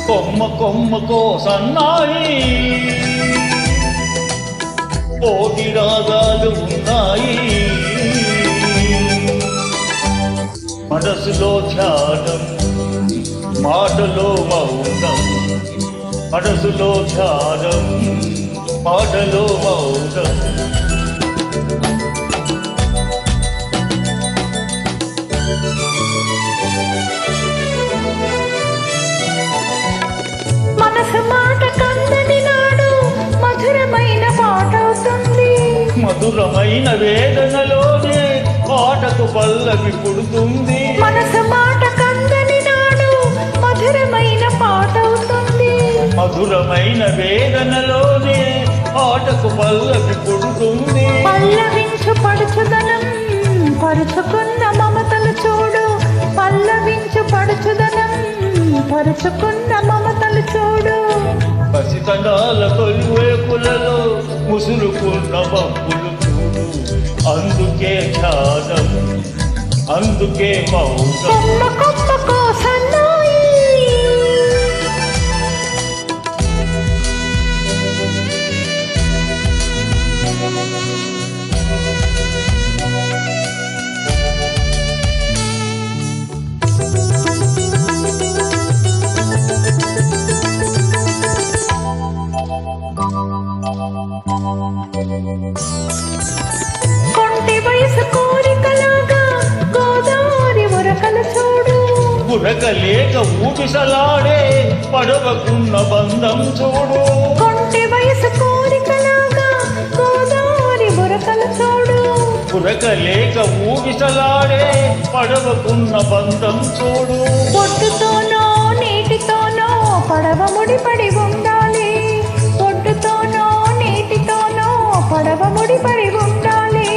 కొమ్మ కొమ్మకో సన్నాయి కోటి రాగాలు ఉన్నాయి మనసులో ధ్యానం మాటలో మౌనం మనసులో ధ్యానం మాటలో మౌనం మనసు మాట కందని నాడు మధురమైన పాట అవుతుంది మధురమైన వేదనలోనే పాటకు పల్లవి పుడుతుంది మనసు మాట కందని నాడు మధురమైన పాట అవుతుంది మధురమైన వేదనలోనే పాటకు పల్లవి పుడుతుంది పల్లవించు పడుచుదనం పరుచుకున్న మమతలు చూడు పల్లవించు పడుచుదనం పరుచుకున్న మమతలు చూడు పసితనాల తొలివేపులలో ముసురుకున్న మబ్బులు చూడు అందుకే ధ్యానం అందుకే మౌనం కొమ్మ కొమ్మకో సన్నాయి కొంటి వయసు కోరికలాగా గోదావరి ఉరకలు చూడు ఉరకలేక ఊపిసలాడే పడవకున్న బంధం చూడు కొంటి వయసు కోరికలాగా గోదావరి ఉరకలు చూడు ఉరకలేక ఊపిసలాడే పడవకున్న బంధం చూడు పొట్టుతోనో నీటితోనో పడవ ముడిపడి ఉండాలి పొట్టుతోనో నీటితోనో పడవ ముడిపడి ఉండాలి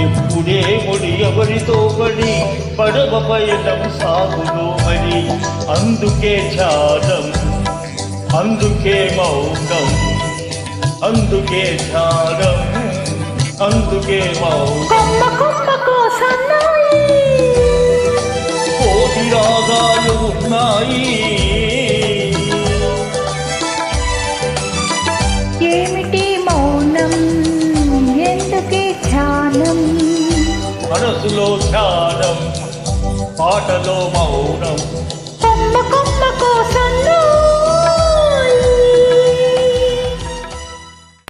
ఇప్పుడే ముడి ఎవరితో పడి పడవ పయనం సాగులో మరి అందుకే ధ్యానం అందుకే మౌనం అందుకే ధ్యానం అందుకే మౌనం కొమ్మ కొమ్మకో సన్నాయి కోటి రాగాలు ఉన్నాయి ఏమిటి మౌనం ఎందుకే ధ్యానం మనసులో ధ్యానం పాటలో మౌనం కొమ్మ కొమ్మకో సన్నాయి